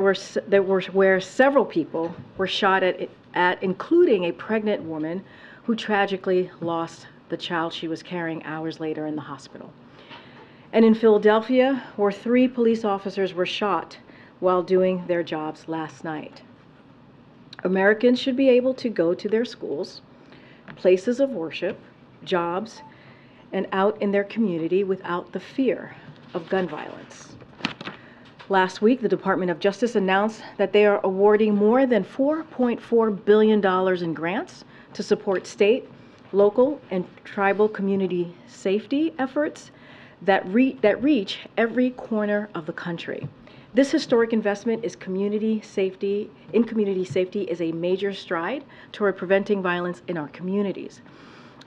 where several people were shot at, including a pregnant woman who tragically lost the child she was carrying hours later in the hospital. And in Philadelphia, where 3 police officers were shot while doing their jobs last night. Americans should be able to go to their schools, places of worship, jobs, and out in their community without the fear of gun violence. Last week, the Department of Justice announced that they are awarding more than $4.4 billion in grants to support state, local, and tribal community safety efforts that reach every corner of the country. This historic investment in community safety is a major stride toward preventing violence in our communities.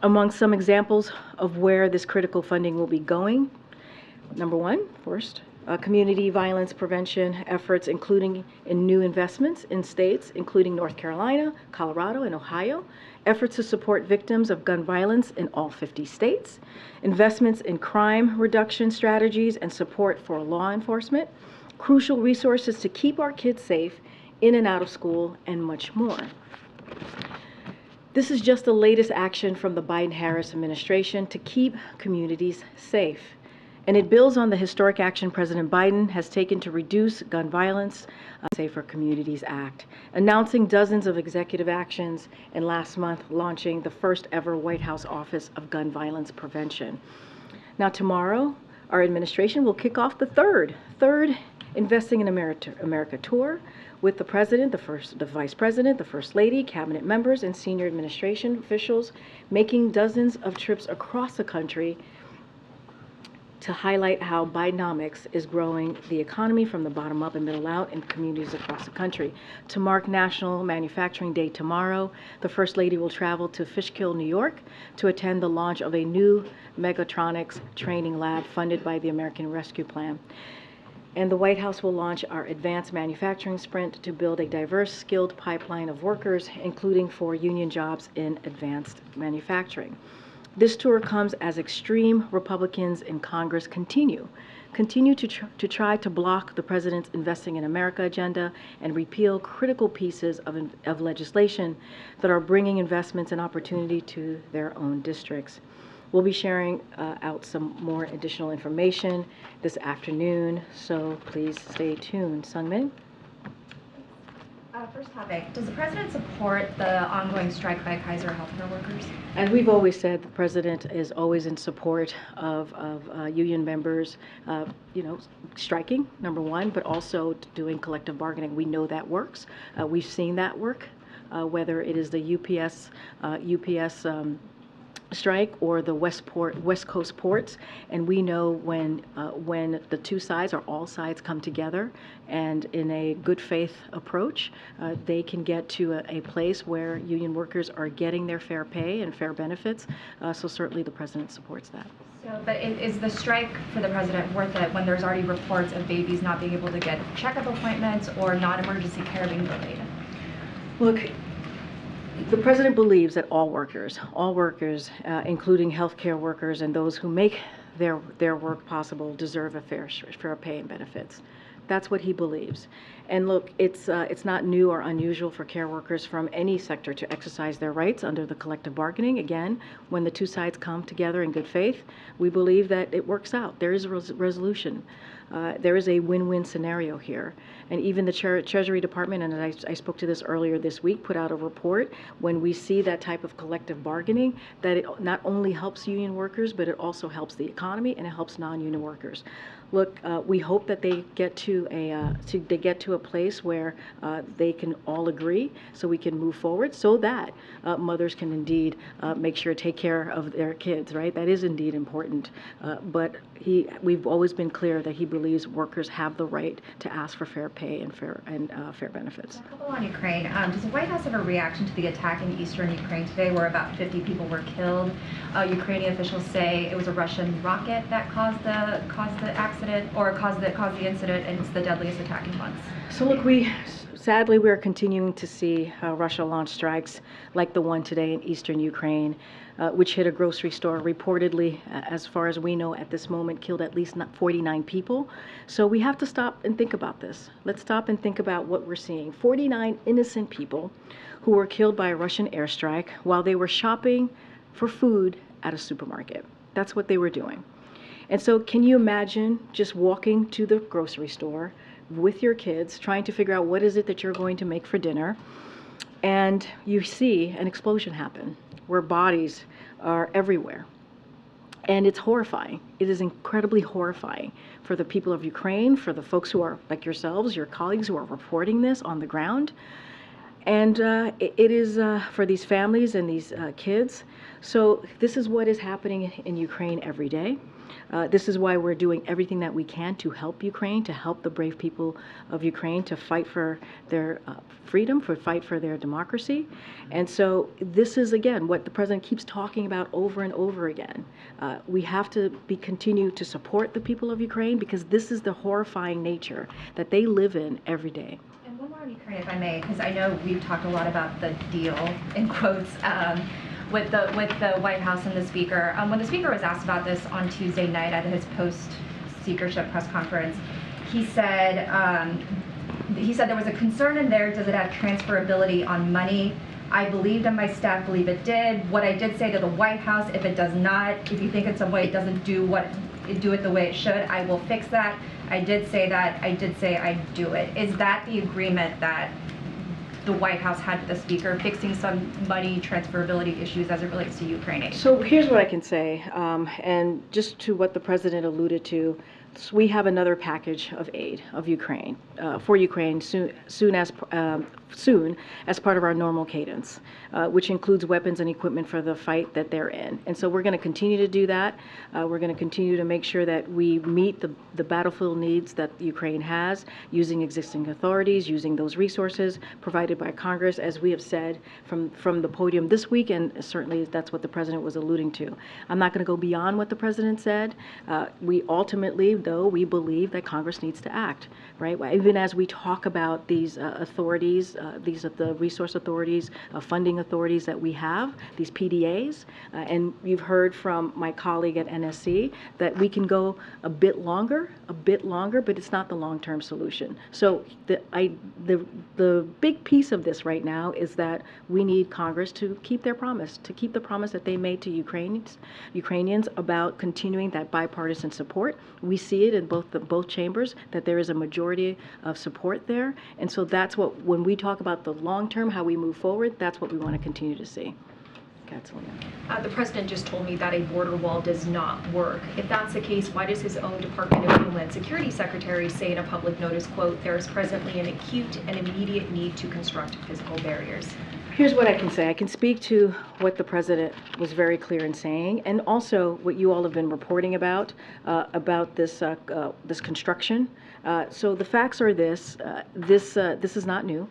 Among some examples of where this critical funding will be going, number one, first, community violence prevention efforts, including in new investments in states including North Carolina, Colorado, and Ohio, efforts to support victims of gun violence in all 50 states, investments in crime reduction strategies and support for law enforcement, crucial resources to keep our kids safe in and out of school, and much more. This is just the latest action from the Biden-Harris administration to keep communities safe. And it builds on the historic action President Biden has taken to reduce gun violence, Safer Communities Act, announcing dozens of executive actions, and last month launching the first ever White House Office of Gun Violence Prevention. Now tomorrow, our administration will kick off the third Investing in America tour with the President, the Vice President, the First Lady, cabinet members, and senior administration officials making dozens of trips across the country to highlight how Bidenomics is growing the economy from the bottom up and middle out in communities across the country. To mark National Manufacturing Day tomorrow, the First Lady will travel to Fishkill, New York to attend the launch of a new mechatronics training lab funded by the American Rescue Plan. And the White House will launch our advanced manufacturing sprint to build a diverse, skilled pipeline of workers, including for union jobs in advanced manufacturing. This tour comes as extreme Republicans in Congress continue to try to block the president's Investing in America agenda and repeal critical pieces of legislation that are bringing investments and opportunity to their own districts. We'll be sharing out some more additional information this afternoon, so please stay tuned. Sungmin? First topic, does the president support the ongoing strike by Kaiser healthcare workers? As we've always said, the president is always in support of union members, striking, number one, but also doing collective bargaining. We know that works. We've seen that work, whether it is the UPS strike or the West Coast ports, and we know when the two sides or all sides come together and in a good faith approach, they can get to a place where union workers are getting their fair pay and fair benefits. So certainly the president supports that. So, but is the strike for the president worth it when there's already reports of babies not being able to get checkup appointments or non-emergency care being delayed? Look, the president believes that all workers, including healthcare workers and those who make their work possible, deserve a fair pay and benefits. That's what he believes. And look, it's not new or unusual for care workers from any sector to exercise their rights under the collective bargaining. Again, when the two sides come together in good faith, we believe that it works out. There is a resolution. There is a win-win scenario here. And even the Treasury Department, and I spoke to this earlier this week, put out a report when we see that type of collective bargaining, that it not only helps union workers, but it also helps the economy and it helps non-union workers. Look, we hope that they get to a place where they can all agree, so we can move forward, so that mothers can indeed make sure to take care of their kids. Right? That is indeed important. But we've always been clear that he believes workers have the right to ask for fair pay and fair benefits. A couple on Ukraine. Does the White House have a reaction to the attack in eastern Ukraine today, where about 50 people were killed? Ukrainian officials say it was a Russian rocket that caused the accident, or caused the incident, and it's the deadliest attack in months. So look, sadly, we are continuing to see Russia launch strikes like the one today in eastern Ukraine, which hit a grocery store, reportedly, as far as we know at this moment, killed at least 49 people. So we have to stop and think about this. Let's stop and think about what we're seeing. 49 innocent people who were killed by a Russian airstrike while they were shopping for food at a supermarket. That's what they were doing. And so can you imagine just walking to the grocery store with your kids, trying to figure out what is it that you're going to make for dinner, and you see an explosion happen where bodies are everywhere. And it's horrifying. It is incredibly horrifying for the people of Ukraine, for the folks who are like yourselves, your colleagues who are reporting this on the ground. And it is for these families and these kids. So this is what is happening in Ukraine every day. This is why we're doing everything that we can to help Ukraine, to help the brave people of Ukraine to fight for their freedom, fight for their democracy. And so this is, again, what the president keeps talking about over and over again. We have to continue to support the people of Ukraine because this is the horrifying nature that they live in every day. And one more on Ukraine, if I may, because I know we've talked a lot about the deal, in quotes, with the White House and the Speaker. When the Speaker was asked about this on Tuesday night at his post-speakership press conference, he said there was a concern in there, does it have transferability on money? I believed and my staff believe it did. What I did say to the White House, if it does not, if you think in some way it doesn't do it the way it should, I will fix that. I did say that. I did say I'd do it. Is that the agreement that the White House had with the Speaker, fixing some money transferability issues as it relates to Ukraine aid? So here's what I can say, and just to what the president alluded to, so we have another package of aid of Ukraine for Ukraine soon as part of our normal cadence, which includes weapons and equipment for the fight that they're in. And so we're going to continue to do that. We're going to continue to make sure that we meet the battlefield needs that Ukraine has, using existing authorities, using those resources provided by Congress, as we have said from the podium this week, and certainly that's what the president was alluding to. I'm not going to go beyond what the president said. We ultimately, though, we believe that Congress needs to act, right? Even as we talk about these authorities, these are the resource authorities, funding authorities that we have, these PDAs, and you've heard from my colleague at NSC that we can go a bit longer, but it's not the long-term solution. So the big piece of this right now is that we need Congress to keep their promise, the promise that they made to Ukrainians about continuing that bipartisan support. We see it in both chambers that there is a majority of support there, and so that's what, when we talk about the long term, how we move forward, that's what we want to continue to see. The president just told me that a border wall does not work. If that's the case, why does his own Department of Homeland Security Secretary say in a public notice, quote, there is presently an acute and immediate need to construct physical barriers? Here's what I can say. I can speak to what the president was very clear in saying, and also what you all have been reporting about this construction. So the facts are this is not new.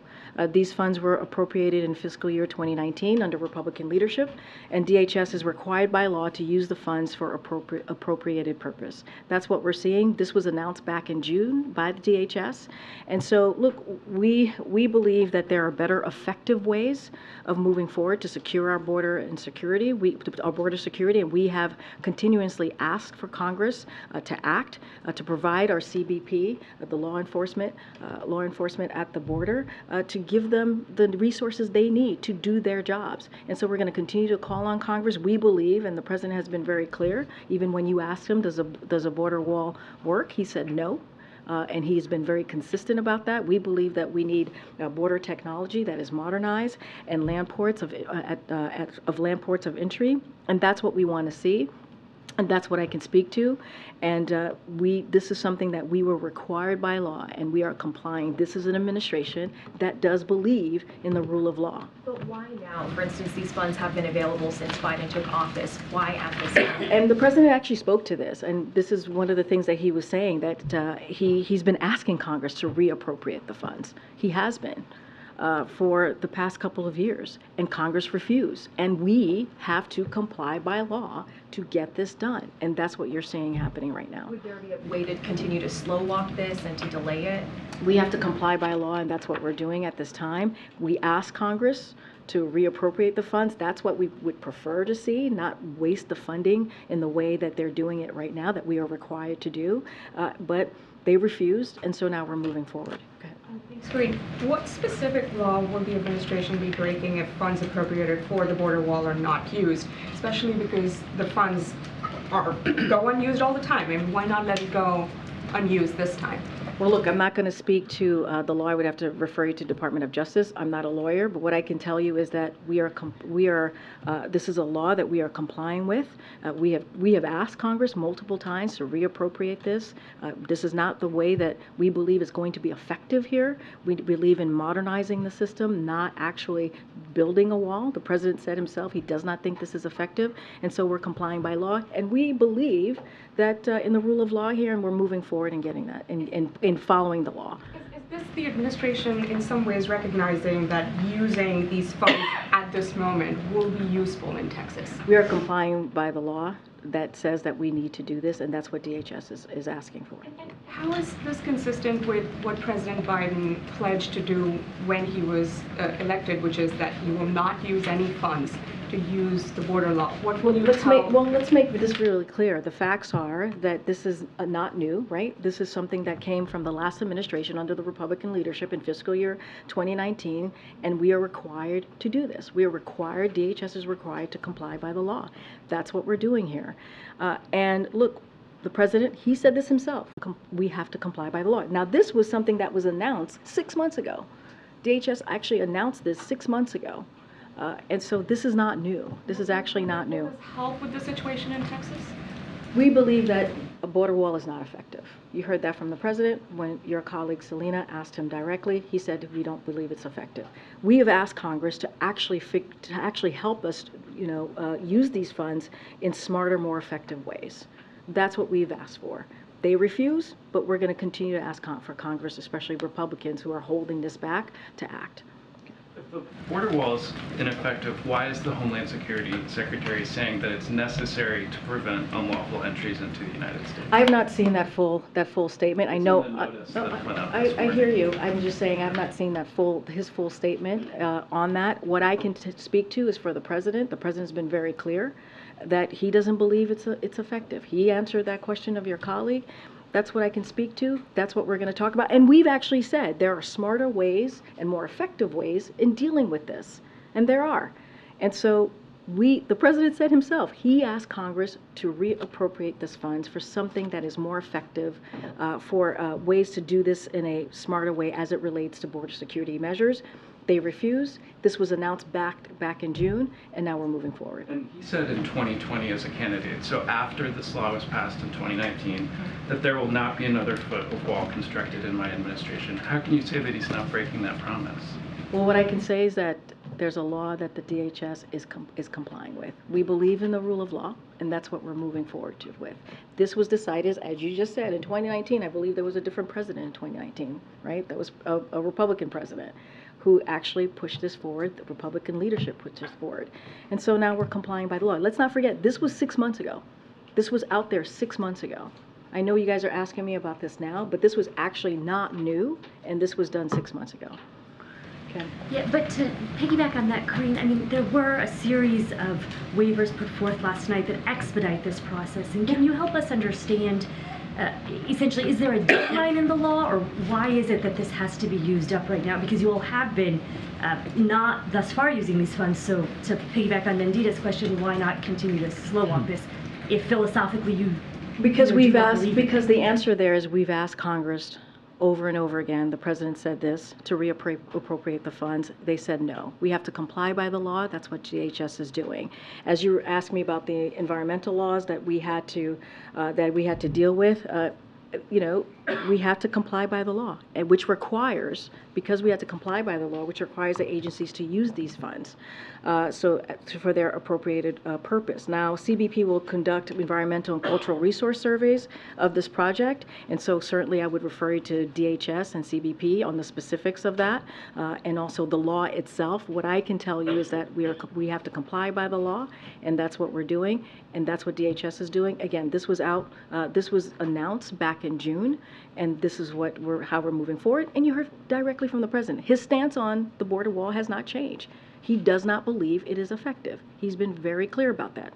These funds were appropriated in fiscal year 2019 under Republican leadership, and DHS is required by law to use the funds for appropriated purpose. That's what we're seeing. This was announced back in June by the DHS. And so, look, we believe that there are better effective ways of moving forward to secure our border and security, our border security, and we have continuously asked for Congress to act, to provide our CBP, the law enforcement at the border, to give them the resources they need to do their jobs. And so we're going to continue to call on Congress. We believe, and the president has been very clear, even when you asked him, does a border wall work? He said no. And he's been very consistent about that. We believe that we need border technology that is modernized and land ports of land ports of entry, and that's what we want to see. And that's what I can speak to. And this is something that we were required by law, and we are complying. This is an administration that does believe in the rule of law. But why now? For instance, these funds have been available since Biden took office. Why at this time? And the president actually spoke to this, and this is one of the things that he was saying, that he's been asking Congress to reappropriate the funds. He has been. for the past couple of years, and Congress refused. And we have to comply by law to get this done. And that's what you're seeing happening right now. Would there be a way to continue to slow walk this and to delay it? We have to comply by law, and that's what we're doing at this time. We ask Congress to reappropriate the funds. That's what we would prefer to see, not waste the funding in the way that they're doing it right now, that we are required to do. But they refused, and so now we're moving forward. Go ahead. Thanks, Karine. What specific law will the administration be breaking if funds appropriated for the border wall are not used, especially because the funds go unused all the time? And why not let it go unused this time? Well, look, I'm not going to speak to the law. I would have to refer you to Department of Justice. I'm not a lawyer, but what I can tell you is that this is a law that we are complying with. We have asked Congress multiple times to reappropriate this. This is not the way that we believe is going to be effective here. We believe in modernizing the system, not actually building a wall. The president said himself he does not think this is effective, and so we're complying by law. And we believe that in the rule of law here, and we're moving forward and getting that, in following the law. Is this the administration in some ways recognizing that using these funds at this moment will be useful in Texas? We are complying by the law that says that we need to do this, and that's what DHS is asking for. How is this consistent with what President Biden pledged to do when he was elected, which is that he will not use any funds to use the border law? What will you tell? Let's make this really clear. The facts are that this is not new, right? This is something that came from the last administration under the Republican leadership in fiscal year 2019, and we are required to do this. We are required, DHS is required to comply by the law. That's what we're doing here. And look, the president, he said this himself, we have to comply by the law. Now, this was something that was announced 6 months ago. DHS actually announced this 6 months ago. And so this is not new. This is actually not new. Will this help with the situation in Texas? We believe that a border wall is not effective. You heard that from the president when your colleague Selena asked him directly. He said we don't believe it's effective. We have asked Congress to actually help us, use these funds in smarter, more effective ways. That's what we've asked for. They refuse, but we're going to continue to ask for Congress, especially Republicans who are holding this back, to act. If the border wall is ineffective, why is the Homeland Security Secretary saying that it's necessary to prevent unlawful entries into the United States? I have not seen that full statement. I know. I hear you. I'm just saying I have not seen his full statement on that. What I can speak to is for the president. The president's been very clear that he doesn't believe it's effective. He answered that question of your colleague. That's what I can speak to. That's what we're going to talk about. And we've actually said there are smarter ways and more effective ways in dealing with this. And there are. And so the president said himself, he asked Congress to reappropriate this funds for something that is more effective, for ways to do this in a smarter way as it relates to border security measures. They refused. This was announced back in June, and now we're moving forward. And he said in 2020 as a candidate, so after this law was passed in 2019, that there will not be another foot of wall constructed in my administration. How can you say that he's not breaking that promise? Well, what I can say is that there's a law that the DHS is complying with. We believe in the rule of law, and that's what we're moving forward with. This was decided, as you just said, in 2019. I believe there was a different president in 2019, right? That was a Republican president who actually pushed this forward. The Republican leadership pushed this forward. And so now we're complying by the law. Let's not forget, this was 6 months ago. This was out there 6 months ago. I know you guys are asking me about this now, but this was actually not new, and this was done 6 months ago. Okay. Yeah, but to piggyback on that, Karine, I mean, there were a series of waivers put forth last night that expedite this process. And can you help us understand, essentially, is there a deadline in the law, or why is it that this has to be used up right now? Because you all have been not thus far using these funds. So to piggyback on Nandita's question, why not continue to slow walk this if philosophically you... Because the answer there is we've asked Congress over and over again. The president said this, to reappropriate the funds. They said no. We have to comply by the law. That's what DHS is doing. As you asked me about the environmental laws that we had to deal with, we have to comply by the law, and which requires, because we have to comply by the law, which requires the agencies to use these funds for their appropriated purpose. Now, CBP will conduct environmental and cultural resource surveys of this project, and so certainly I would refer you to DHS and CBP on the specifics of that, and also the law itself. What I can tell you is that we have to comply by the law, and that's what we're doing, and that's what DHS is doing. Again, this was announced back in June, and this is how we're moving forward. And you heard directly from the president. His stance on the border wall has not changed. He does not believe it is effective. He's been very clear about that.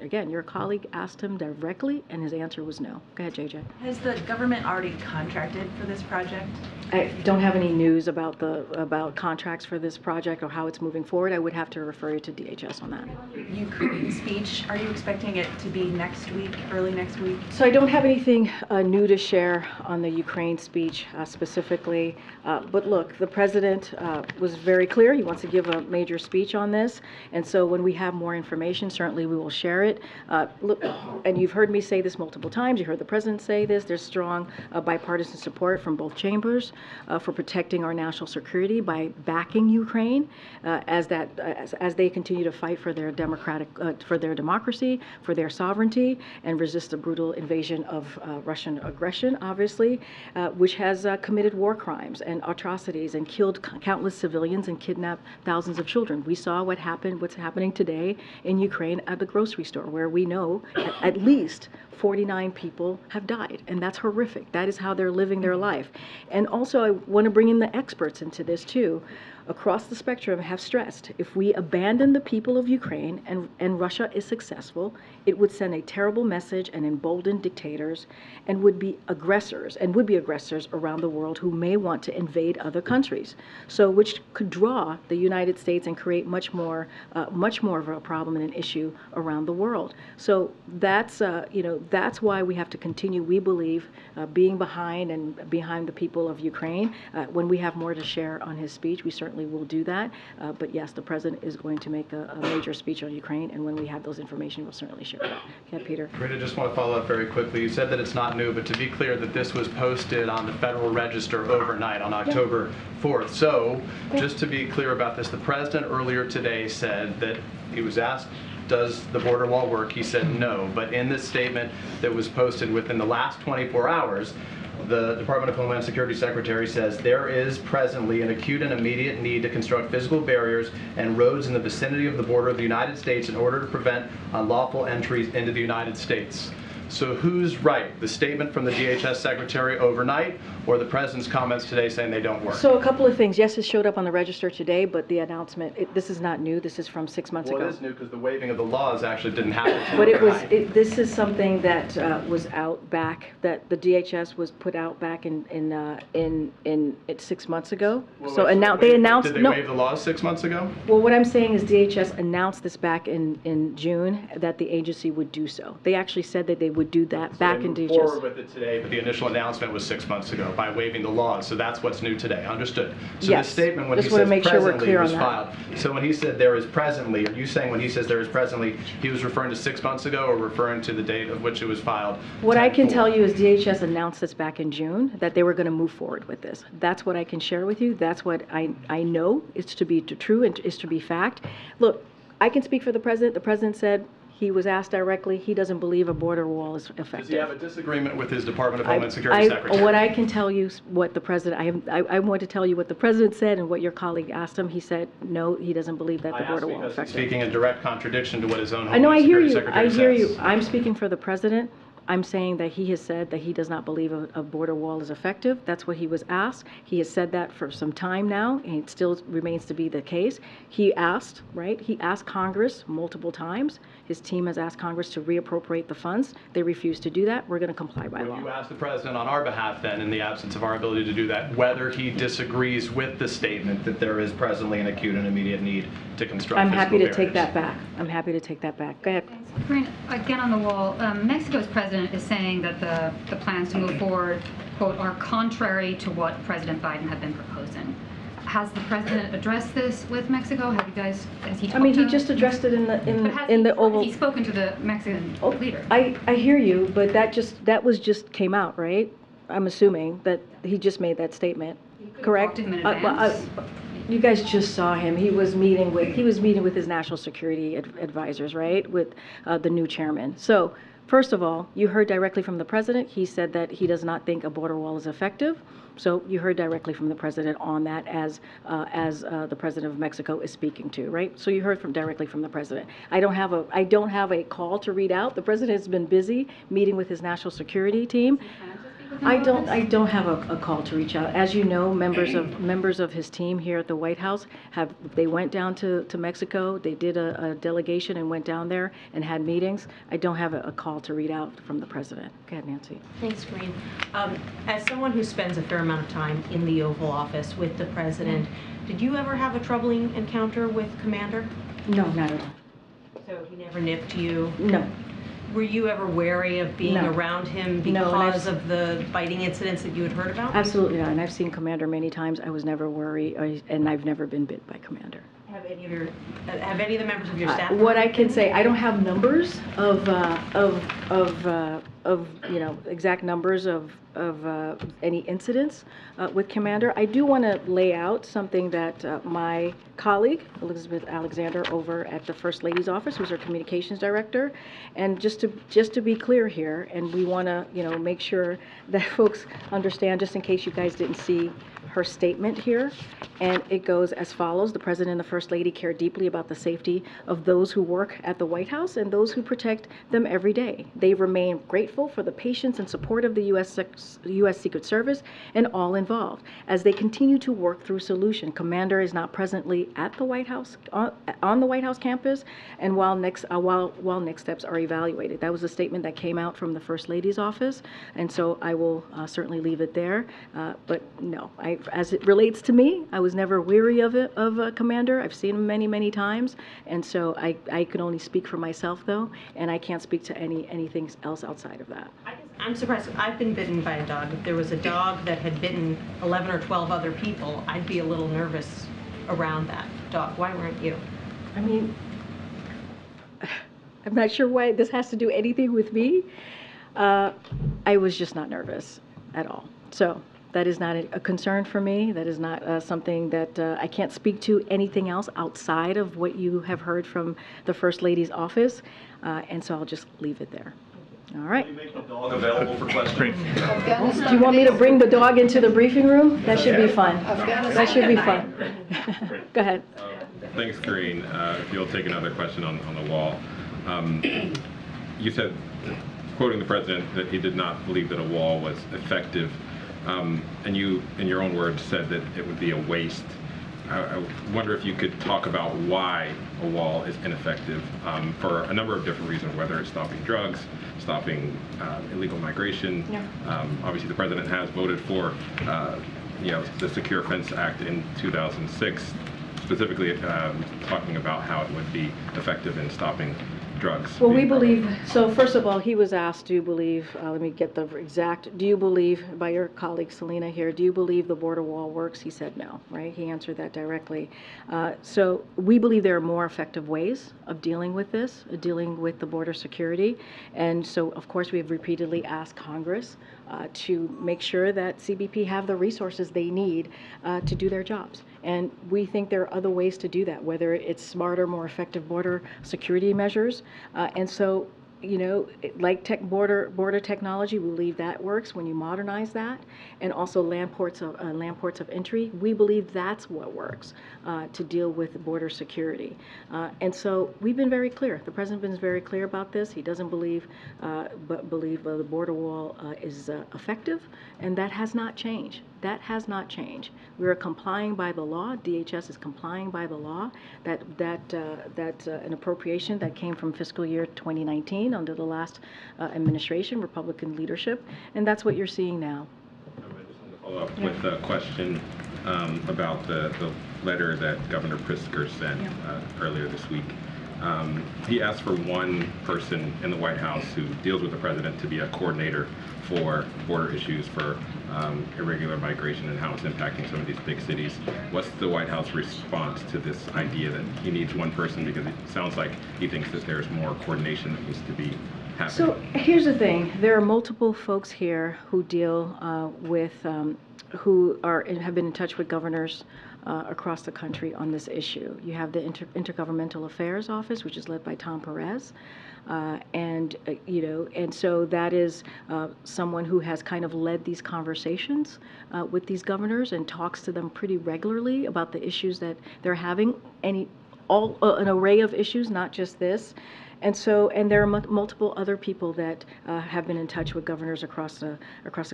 Again, your colleague asked him directly, and his answer was no. Go ahead, JJ. Has the government already contracted for this project? I don't have any news about contracts for this project or how it's moving forward. I would have to refer you to DHS on that. Ukraine speech, are you expecting it to be next week, early next week? So I don't have anything new to share on the Ukraine speech specifically. But look, the president was very clear. He wants to give a major speech on this. And so when we have more information, certainly we will share it. Look, and you've heard me say this multiple times. You heard the president say this. There's strong bipartisan support from both chambers for protecting our national security by backing Ukraine as they continue to fight for their democracy, for their sovereignty, and resist the brutal invasion of Russian aggression, obviously, which has committed war crimes and atrocities and killed countless civilians and kidnapped thousands of children. We saw what's happening today in Ukraine at the grocery store, where we know at least 49 people have died, and that's horrific. That is how they're living their life. And also, I want to bring in the experts into this too. Across the spectrum have stressed, if we abandon the people of Ukraine and Russia is successful, it would send a terrible message and embolden dictators and would be aggressors around the world who may want to invade other countries. So which could draw the United States and create much more of a problem and an issue around the world. So that's why we have to continue, we believe, being behind the people of Ukraine. When we have more to share on his speech, we certainly will do that. But yes, the president is going to make a major speech on Ukraine, and when we have those information, we'll certainly share that. Okay, Peter. Rita, just want to follow up very quickly. You said that it's not new, but to be clear that this was posted on the Federal Register overnight on October 4th. So just to be clear about this, the president earlier today said that he was asked, does the border wall work? He said no. But in this statement that was posted within the last 24 hours, the Department of Homeland Security Secretary says there is presently an acute and immediate need to construct physical barriers and roads in the vicinity of the border of the United States in order to prevent unlawful entries into the United States. So who's right? The statement from the DHS Secretary overnight, or the President's comments today saying they don't work? So a couple of things. Yes, it showed up on the register today, but the announcement, this is not new. This is from 6 months ago. Well, it is new because the waiving of the laws actually didn't happen. But this is something that was out back, that the DHS was put out back in 6 months ago. Well, so and now they announced. Did they waive the laws 6 months ago? Well, what I'm saying is DHS announced this back in June that the agency would do so. They actually said that they would do that back in DHS. They moved forward with it today, but the initial announcement was 6 months ago by waiving the laws. So that's what's new today. Understood. So yes. The statement when Just he says make sure we're presently clear was on filed. So when he said there is presently, are you saying when he says there is presently, he was referring to 6 months ago or referring to the date of which it was filed? What I can tell you is DHS announced this back in June that they were going to move forward with this. That's what I can share with you. That's what I know is to be true and is to be fact. Look, I can speak for the president. The president said, he was asked directly, he doesn't believe a border wall is effective. Does he have a disagreement with his Department of Homeland Security Secretary? What I can tell you, what the president, I want to tell you what the president said and what your colleague asked him. He said, no, he doesn't believe that the border wall is effective. He's speaking in direct contradiction to what his own I know, Homeland Security Secretary I hear says. you. I'm speaking for the president. I'm saying that he has said that he does not believe a border wall is effective. That's what he was asked. He has said that for some time now, and it still remains to be the case. He asked, right? He asked Congress multiple times. His team has asked Congress to reappropriate the funds. They refused to do that. We're going to comply by law. Would you ask the president on our behalf then, in the absence of our ability to do that, whether he disagrees with the statement that there is presently an acute and immediate need to construct I'm happy to barriers? take that back. I'm happy to take that back. Go ahead. Karine, again on the wall, Mexico's president is saying that the plans to move forward, quote, are contrary to what President Biden had been proposing. Has the president addressed this with Mexico? Have you guys, has he talked to I mean, he them? just addressed it in the Oval. He's spoken to the Mexican leader. I hear you, but that just came out, right? I'm assuming that he just made that statement, correct? talked to him in Well, advance. you guys just saw him. He was meeting with his national security advisors, right, with the new chairman. So, first of all, you heard directly from the president. He said that he does not think a border wall is effective. So you heard directly from the president on that as the president of Mexico is speaking to, right? So you heard directly from the president. I don't have a call to read out. The president has been busy meeting with his national security team. I don't have a call to reach out. As you know, members of his team here at the White House they went down to Mexico. They did a delegation and went down there and had meetings. I don't have a call to read out from the president. Go ahead, Nancy. Thanks, Karine. As someone who spends a fair amount of time in the Oval Office with the president, did you ever have a troubling encounter with Commander? No, not at all. So he never nipped you? No. Were you ever wary of being No. around him No, and because of the biting incidents that you had heard about? Absolutely not. And I've seen Commander many times. I was never worried, and I've never been bit by Commander. Have any of the members of your staff? What I can say, I don't have numbers of exact numbers of any incidents with Commander. I do want to lay out something that my colleague Elizabeth Alexander over at the First Lady's office, who's our communications director, and just to be clear here, and we want to make sure that folks understand, just in case you guys didn't see her statement here, and it goes as follows. The President and the First Lady care deeply about the safety of those who work at the White House and those who protect them every day. They remain grateful for the patience and support of the U.S. Secret Service and all involved as they continue to work through solution. Commander is not presently at the White House, on the White House campus, and while next steps are evaluated. That was a statement that came out from the First Lady's office, and so I will certainly leave it there. But no, as it relates to me, I was never weary of a Commander. I've seen him many, many times, and so I can only speak for myself, though, and I can't speak to anything else outside of that. I'm surprised. I've been bitten by a dog. If there was a dog that had bitten 11 or 12 other people, I'd be a little nervous around that dog. Why weren't you? I mean, I'm not sure why this has to do anything with me. I was just not nervous at all. So that is not a concern for me. That is not something that I can't speak to anything else outside of what you have heard from the First Lady's office. And so I'll just leave it there. All right. Will you make the dog available for questions? Do you want me to bring the dog into the briefing room? That should be fun. That should be fun. Go ahead. Thanks, Karine. If you'll take another question on the wall. You said, quoting the president, that he did not believe that a wall was effective. And you, in your own words, said that it would be a waste. I wonder if you could talk about why a wall is ineffective for a number of different reasons, whether it's stopping drugs, stopping illegal migration. Yeah. Obviously, the president has voted for the Secure Fence Act in 2006, specifically talking about how it would be effective in stopping drugs. Well, we believe, so first of all, he was asked, do you believe, let me get the exact, do you believe, by your colleague Selena here, do you believe the border wall works? He said no, right? He answered that directly. So we believe there are more effective ways of dealing with this, dealing with the border security. And so, of course, we have repeatedly asked Congress to make sure that CBP have the resources they need to do their jobs. And we think there are other ways to do that, whether it's smarter, more effective border security measures. And so, like border technology, we believe that works when you modernize that, and also land ports of entry. We believe that's what works to deal with border security. And so we've been very clear. The president has been very clear about this. He doesn't believe the border wall is effective, and that has not changed. That has not changed. We are complying by the law. DHS is complying by the law. That's an appropriation that came from fiscal year 2019 under the last administration, Republican leadership, and that's what you're seeing now. I just want to follow up with a question about the letter that Governor Pritzker sent earlier this week. He asked for one person in the White House who deals with the president to be a coordinator for border issues, for irregular migration and how it's impacting some of these big cities. What's the White House response to this idea that he needs one person, because it sounds like he thinks that there's more coordination that needs to be happening? So here's the thing. There are multiple folks here who deal with, who have been in touch with governors across the country on this issue. You have the Intergovernmental Affairs Office, which is led by Tom Perez. And so that is someone who has kind of led these conversations with these governors and talks to them pretty regularly about the issues that they're having, an array of issues, not just this. And there are multiple other people that have been in touch with governors across the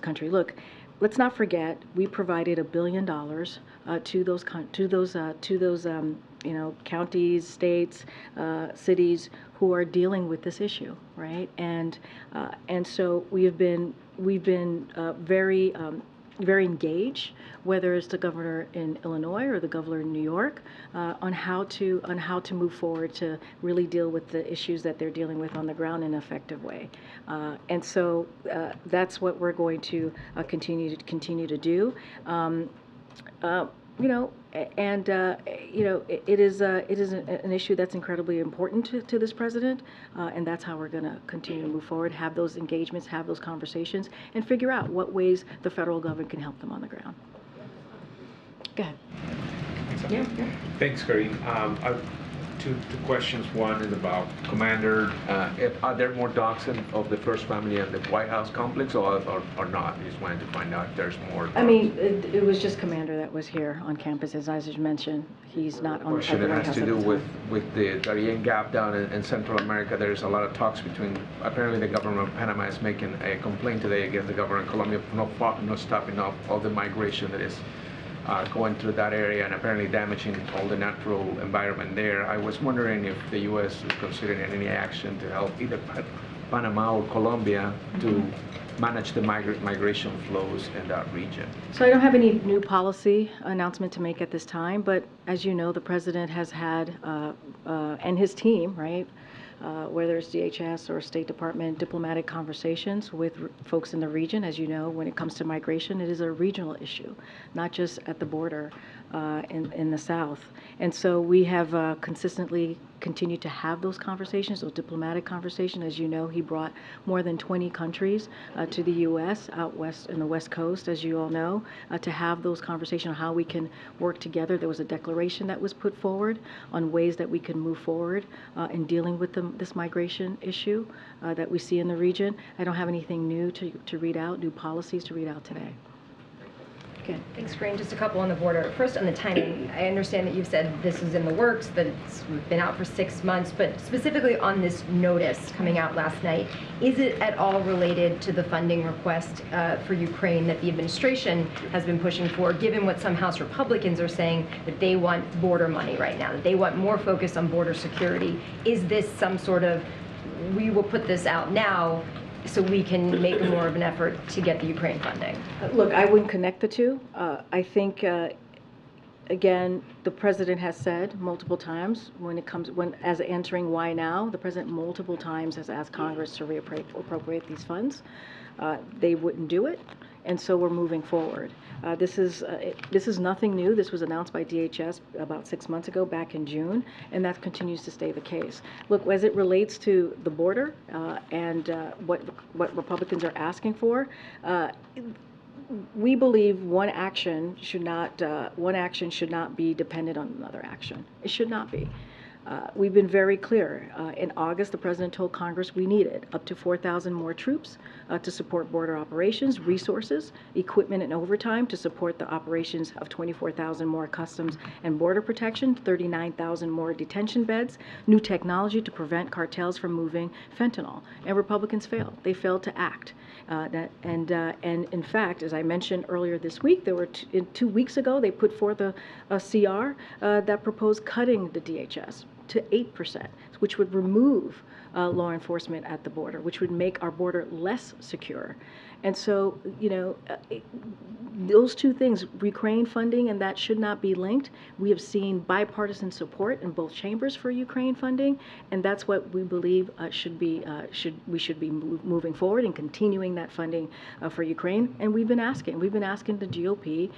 country. Look, let's not forget, we provided $1 billion to those counties, states, cities who are dealing with this issue, right? And so we've been very engaged, whether it's the governor in Illinois or the governor in New York, on how to move forward to really deal with the issues that they're dealing with on the ground in an effective way. And so that's what we're going to continue to do. It is an issue that's incredibly important to this president, and that's how we're going to continue to move forward, have those engagements, have those conversations, and figure out what ways the federal government can help them on the ground. Go ahead. Yeah. Thanks, Karine. Two questions. One is about Commander. Are there more dogs of the First Family at the White House complex, or not? I just wanted to find out if there's more dogs. I mean, it was just Commander that was here on campus, as I just mentioned. He's not on the White House. Question that has to do with the Darien Gap down in Central America. There's a lot of talks between, apparently the government of Panama is making a complaint today against the government of Colombia for not stopping up all the migration that is going through that area and apparently damaging all the natural environment there. I was wondering if the U.S. is considering any action to help either Panama or Colombia to manage the migration flows in that region. So I don't have any new policy announcement to make at this time, but as you know, the president has had, and his team, right, whether it's DHS or State Department, diplomatic conversations with folks in the region. As you know, when it comes to migration, it is a regional issue, not just at the border in the South. And so we have consistently continued to have those conversations, those diplomatic conversations. As you know, he brought more than 20 countries to the U.S. out west in the West Coast, as you all know, to have those conversations on how we can work together. There was a declaration that was put forward on ways that we can move forward in dealing with this migration issue that we see in the region. I don't have anything new to read out, new policies to read out today. Okay. Thanks, Karine. Just a couple on the border. First, on the timing, I understand that you've said this is in the works, that it's been out for 6 months, but specifically on this notice coming out last night, is it at all related to the funding request for Ukraine that the administration has been pushing for, given what some House Republicans are saying, that they want border money right now, that they want more focus on border security? Is this some sort of, we will put this out now so we can make more of an effort to get the Ukraine funding? Look, I wouldn't connect the two. I think, again, the president has said multiple times as answering why now, the president multiple times has asked Congress to reappropriate these funds. They wouldn't do it, and so we're moving forward. This is nothing new. This was announced by DHS about 6 months ago, back in June, and that continues to stay the case. Look, as it relates to the border and what Republicans are asking for, we believe one action should not be dependent on another action. It should not be. We've been very clear. In August, the president told Congress we needed up to 4,000 more troops to support border operations, resources, equipment, and overtime to support the operations of 24,000 more customs and border protection, 39,000 more detention beds, new technology to prevent cartels from moving fentanyl. And Republicans failed. They failed to act. And in fact, as I mentioned earlier this week, there were 2 weeks ago, they put forth a CR that proposed cutting the DHS to 8%, which would remove law enforcement at the border, which would make our border less secure. And so, those two things, Ukraine funding, and that should not be linked. We have seen bipartisan support in both chambers for Ukraine funding, and that's what we believe we should be moving forward and continuing that funding for Ukraine. And we've been asking the GOP,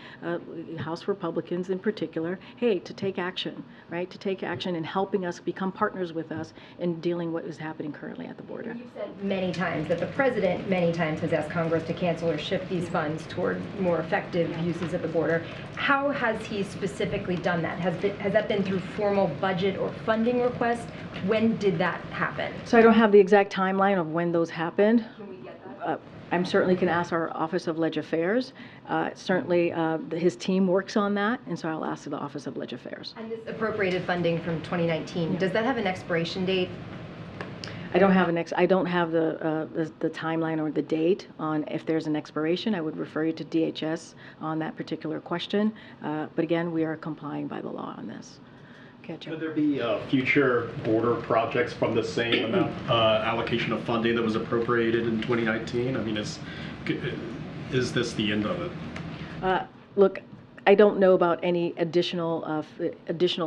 House Republicans in particular, hey, to take action, right? To take action in helping us become partners with us in dealing what is happening currently at the border. You've said many times that the president many times has asked Congress to cancel or shift these funds toward more effective uses at the border. How has he specifically done that? Has that been through formal budget or funding requests? When did that happen? So I don't have the exact timeline of when those happened. Can we get that? I certainly can ask our Office of Leg Affairs. Certainly his team works on that, and so I'll ask the Office of Leg Affairs. And this appropriated funding from 2019, does that have an expiration date? I don't have the timeline or the date on if there's an expiration. I would refer you to DHS on that particular question. But again, we are complying by the law on this. Okay, Could there be future border projects from the same amount allocation of funding that was appropriated in 2019? I mean, is this the end of it? Look, I don't know about any additional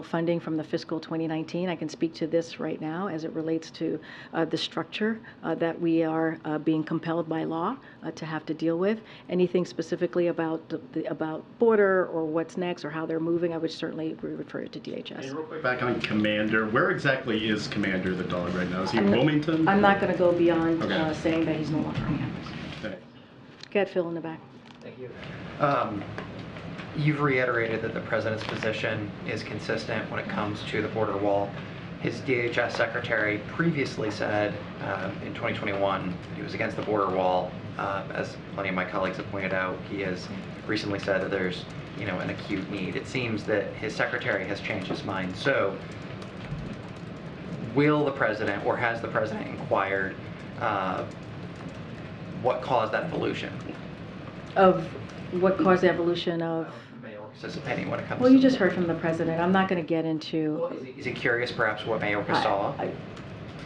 funding from the fiscal 2019. I can speak to this right now as it relates to the structure that we are being compelled by law to have to deal with. Anything specifically about border or what's next or how they're moving, I would certainly refer it to DHS. And real quick, back on Commander, where exactly is Commander the dog right now? Is he in Wilmington? I'm not going to go beyond Okay. saying that he's no longer on campus. Thanks. Go ahead, Phil, in the back. Thank you. You've reiterated that the president's position is consistent when it comes to the border wall. His DHS secretary previously said in 2021 he was against the border wall. As plenty of my colleagues have pointed out, he has recently said that there's an acute need. It seems that his secretary has changed his mind. So will the president, or has the president inquired what caused that evolution? Of what caused the evolution of? Participating when it comes Well, you just heard from the president. I'm not going to get into. Well, is he curious perhaps what Mayorkas saw?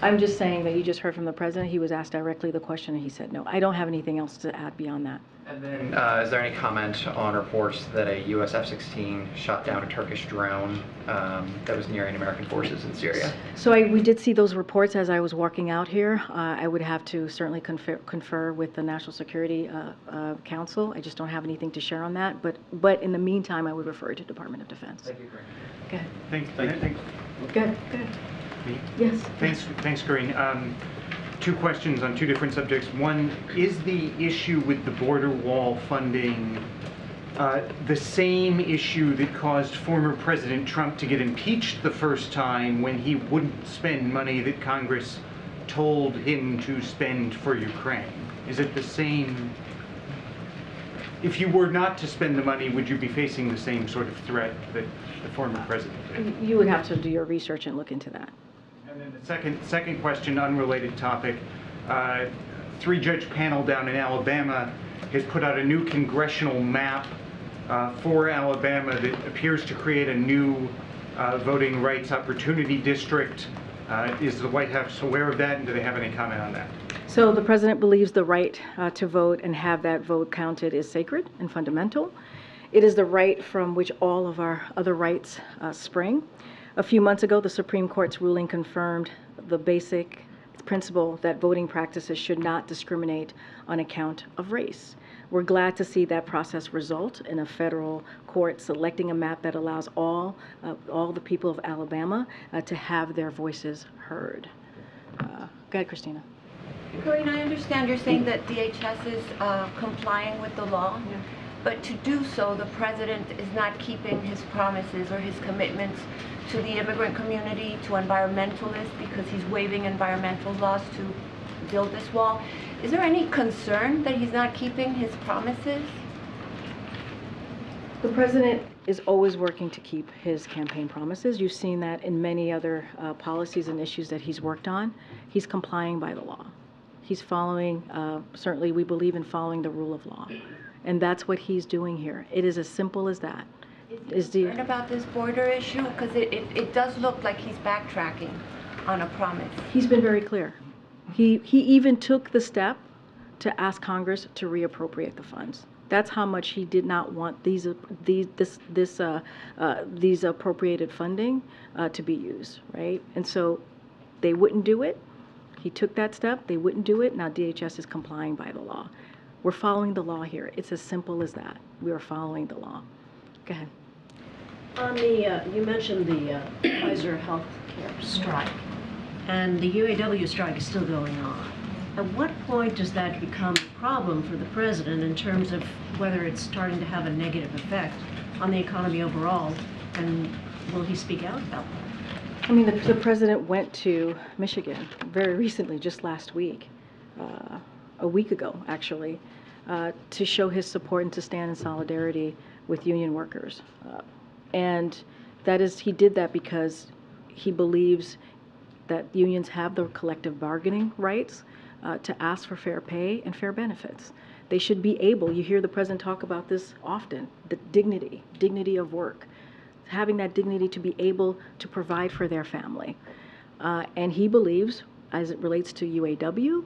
I'm just saying that you just heard from the president. He was asked directly the question and he said no. I don't have anything else to add beyond that. And then is there any comment on reports that a US F-16 shot down a Turkish drone that was nearing American forces in Syria? So we did see those reports as I was walking out here. I would have to certainly confer with the National Security Council. I just don't have anything to share on that. But in the meantime, I would refer to Department of Defense. Thank you, Karine. Good. Thanks. Good. Yes. Thanks, Karine. Two questions on two different subjects. One, is the issue with the border wall funding the same issue that caused former President Trump to get impeached the first time when he wouldn't spend money that Congress told him to spend for Ukraine? Is it the same? If you were not to spend the money, would you be facing the same sort of threat that the former president did? You would have to do your research and look into that. And then the second question, unrelated topic. Three-judge panel down in Alabama has put out a new congressional map for Alabama that appears to create a new voting rights opportunity district. Is the White House aware of that, and do they have any comment on that? So the president believes the right to vote and have that vote counted is sacred and fundamental. It is the right from which all of our other rights spring. A few months ago, the Supreme Court's ruling confirmed the basic principle that voting practices should not discriminate on account of race. We're glad to see that process result in a federal court selecting a map that allows all the people of Alabama to have their voices heard. Go ahead, Christina. Karine, I understand you're saying that DHS is complying with the law, but to do so, the president is not keeping his promises or his commitments to the immigrant community, to environmentalists, because he's waiving environmental laws to build this wall. Is there any concern that he's not keeping his promises? The president is always working to keep his campaign promises. You've seen that in many other policies and issues that he's worked on. He's complying by the law. He's following, certainly we believe in following the rule of law. And that's what he's doing here. It is as simple as that. Is he concerned about this border issue? Because it does look like he's backtracking on a promise. He's been very clear. He even took the step to ask Congress to reappropriate the funds. That's how much he did not want these appropriated funding to be used, right? And so they wouldn't do it. He took that step. They wouldn't do it. Now DHS is complying by the law. We're following the law here. It's as simple as that. We are following the law. Go ahead. On the, you mentioned the Pfizer healthcare strike, and the UAW strike is still going on. At what point does that become a problem for the president in terms of whether it's starting to have a negative effect on the economy overall, and will he speak out about that? I mean, the president went to Michigan very recently, just last week, a week ago actually, to show his support and to stand in solidarity with union workers. And that is, he did that because he believes that unions have the collective bargaining rights to ask for fair pay and fair benefits. They should be able, you hear the president talk about this often, the dignity of work, having that dignity to be able to provide for their family. And he believes, as it relates to UAW,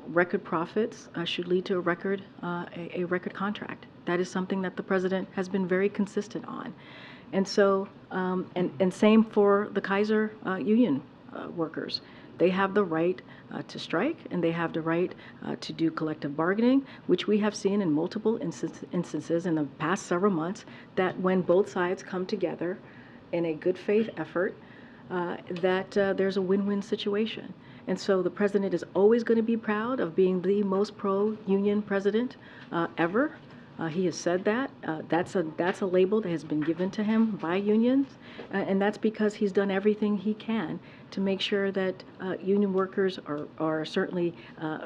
record profits should lead to a record contract. That is something that the president has been very consistent on. And so, and same for the Kaiser union workers. They have the right to strike, and they have the right to do collective bargaining, which we have seen in multiple instances in the past several months, that when both sides come together in a good faith effort, that there's a win-win situation. And so the president is always going to be proud of being the most pro-union president ever. He has said that. That's a label that has been given to him by unions, and that's because he's done everything he can to make sure that union workers are certainly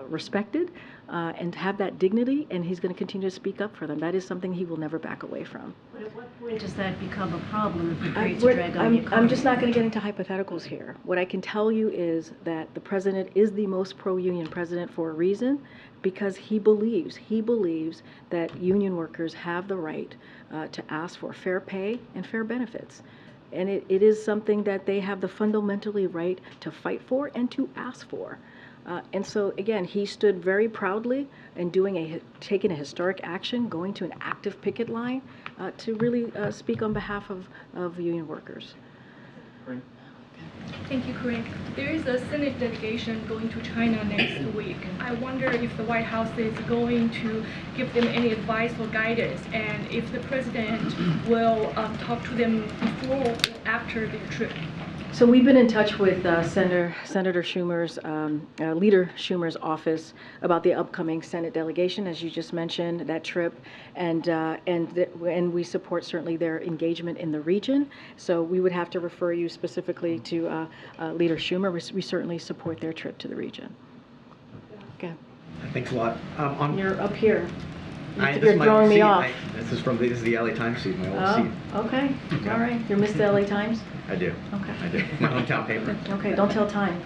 respected and have that dignity, and he's going to continue to speak up for them. That is something he will never back away from. But at what point does that become a problem if it creates a drag on the economy? I'm just not going to get into hypotheticals here. What I can tell you is that the president is the most pro-union president for a reason, because he believes that union workers have the right to ask for fair pay and fair benefits. And it is something that they have the fundamentally right to fight for and to ask for. And so, again, he stood very proudly in taking a historic action, going to an active picket line to really speak on behalf of union workers. Thank you, Karine. There is a Senate delegation going to China next week. I wonder if the White House is going to give them any advice or guidance, and if the president will talk to them before or after their trip. So we've been in touch with Senator Schumer's, Leader Schumer's office about the upcoming Senate delegation, as you just mentioned, that trip, and we support certainly their engagement in the region. So we would have to refer you specifically to Leader Schumer. We certainly support their trip to the region. Okay. Thanks a lot. You're up here. You're throwing me off. This is the LA Times seat, my old seat. Okay. All right. You're Mr. LA Times? I do. Okay. I do. My hometown paper. Okay. Don't tell time.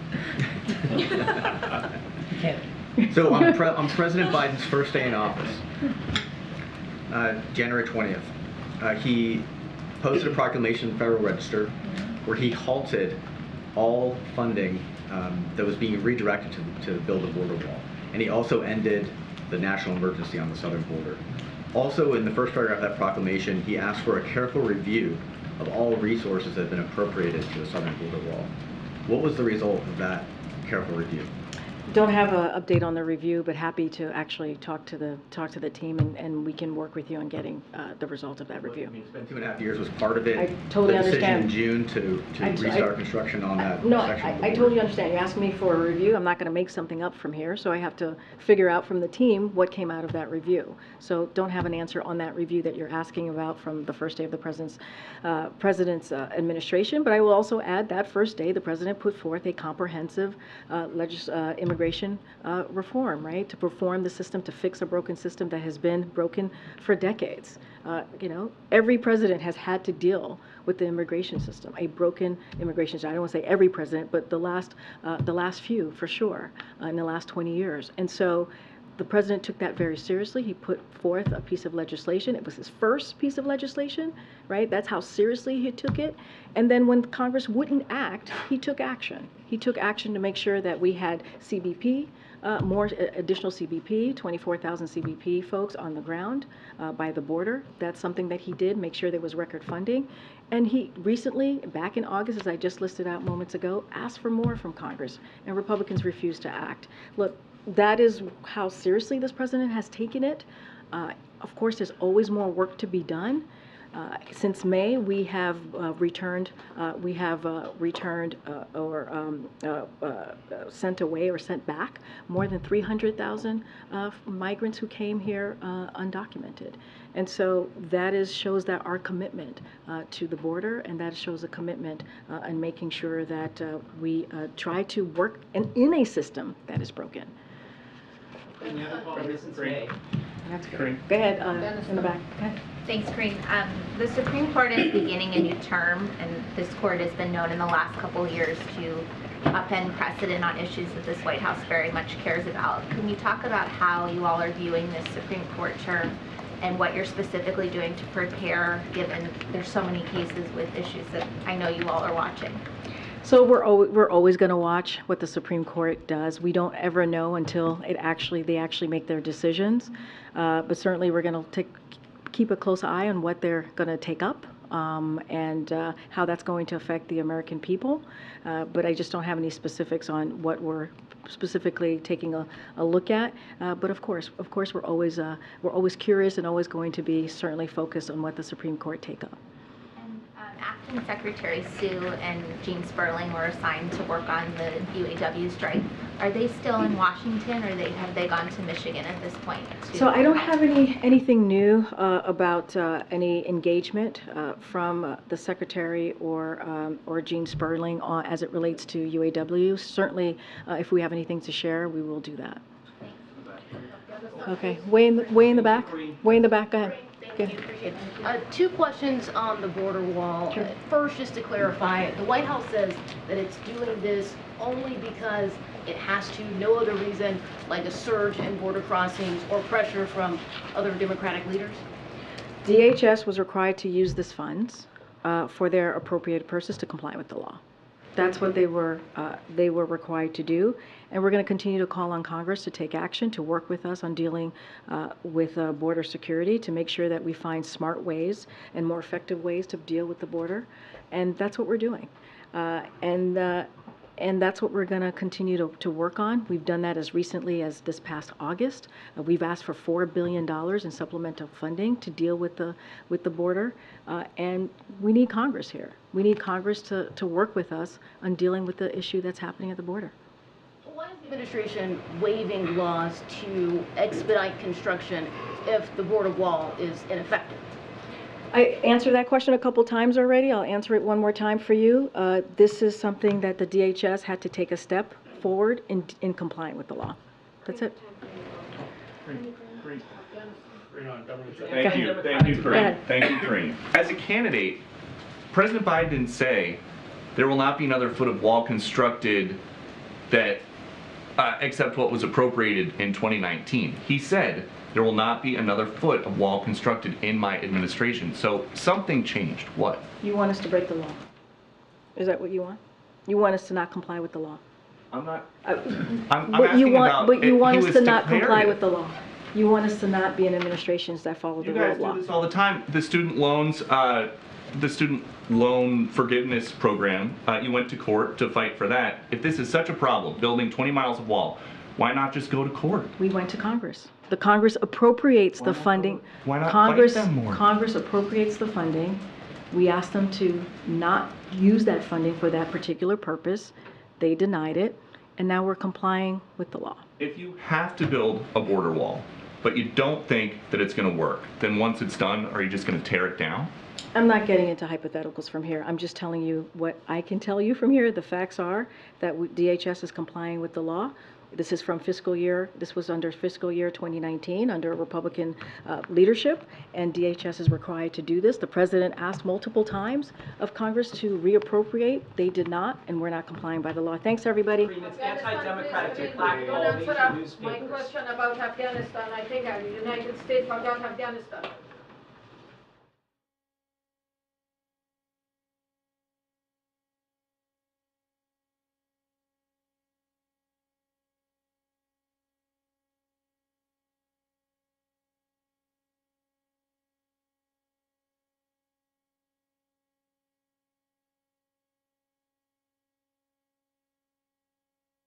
So on President Biden's first day in office, January 20th, he posted a proclamation in the Federal Register where he halted all funding that was being redirected to build a border wall. And he also ended the national emergency on the southern border. Also, in the first paragraph of that proclamation, he asked for a careful review of all resources that have been appropriated to the southern border wall. What was the result of that careful review? Don't have an update on the review, but happy to actually talk to the team, and we can work with you on getting the result of that review. It's been 2.5 years. Was part of it I totally the decision understand. in June to restart construction on that No, section of the I border? totally understand. You asked me for a review. I'm not going to make something up from here, so I have to figure out from the team what came out of that review. So don't have an answer on that review that you're asking about from the first day of the president's administration. But I will also add that first day the president put forth a comprehensive immigration reform, right, to reform the system, to fix a broken system that has been broken for decades. Every president has had to deal with the immigration system, a broken immigration system. I don't want to say every president, but the last few for sure in the last 20 years. And so the president took that very seriously. He put forth a piece of legislation. It was his first piece of legislation, right? That's how seriously he took it. And then when Congress wouldn't act, he took action. He took action to make sure that we had CBP more additional CBP, 24,000 CBP folks on the ground by the border. That's something that he did, make sure there was record funding. And he recently, back in August, as I just listed out moments ago, asked for more from Congress, and Republicans refused to act. Look, that is how seriously this president has taken it. Of course, there's always more work to be done. Since May, we have returned sent away or sent back more than 300,000 migrants who came here undocumented. And so that shows that our commitment to the border, and that shows a commitment in making sure that we try to work in a system that is broken. That's great. Go ahead, in the back. Go ahead. Thanks, Karine. The Supreme Court is beginning a new term, and this court has been known in the last couple of years to upend precedent on issues that this White House very much cares about. Can you talk about how you all are viewing this Supreme Court term and what you're specifically doing to prepare, given there's so many cases with issues that I know you all are watching? So we're always going to watch what the Supreme Court does. We don't ever know until they actually make their decisions. But certainly we're going to keep a close eye on what they're going to take up and how that's going to affect the American people. But I just don't have any specifics on what we're specifically taking a look at. But of course, we're always curious and always going to be certainly focused on what the Supreme Court take up. Acting Secretary Sue and Gene Sperling were assigned to work on the UAW strike. Are they still in Washington, or have they gone to Michigan at this point? So I don't have anything new about any engagement from the Secretary or Gene Sperling as it relates to UAW. Certainly, if we have anything to share, we will do that. Okay, way in the back. Way in the back. Go ahead. Two questions on the border wall. Sure. First, just to clarify, the White House says that it's doing this only because it has to, no other reason, like a surge in border crossings or pressure from other Democratic leaders? DHS was required to use this funds for their appropriated purposes to comply with the law. That's what they were required to do, and we're going to continue to call on Congress to take action, to work with us on dealing with border security, to make sure that we find smart ways and more effective ways to deal with the border, and that's what we're doing. And that's what we're going to continue to work on. We've done that as recently as this past August. We've asked for $4 billion in supplemental funding to deal with the border, and we need Congress here. We need Congress to work with us on dealing with the issue that's happening at the border. Why is the administration waiving laws to expedite construction if the border wall is ineffective? I answered that question a couple times already. I'll answer it one more time for you. This is something that the DHS had to take a step forward in complying with the law. That's it. Thank you, Karine. Thank you, Karine. As a candidate, President Biden didn't say there will not be another foot of wall constructed that except what was appropriated in 2019. He said there will not be another foot of wall constructed in my administration. So something changed. What? You want us to break the law? Is that what you want? You want us to not comply with the law? I'm not. But you want us to not comply with the law. You want us to not be in administrations that follow the rule of law. You guys do this all the time. The student loans, the student loan forgiveness program. You went to court to fight for that. If this is such a problem, building 20 miles of wall, why not just go to court? We went to Congress. The Congress appropriates the funding. Why not Congress, fight them more? Congress appropriates the funding. We asked them to not use that funding for that particular purpose. They denied it, and now we're complying with the law. If you have to build a border wall, but you don't think that it's going to work, then once it's done, are you just going to tear it down? I'm not getting into hypotheticals from here. I'm just telling you what I can tell you from here. The facts are that DHS is complying with the law. This is from this was under fiscal year 2019 under Republican leadership, and DHS is required to do this. The president asked multiple times of Congress to reappropriate. They did not, and we're not complying by the law. Thanks, everybody. It's anti-democratic to blackball major newspapers. My question about Afghanistan, I think the United States forgot Afghanistan.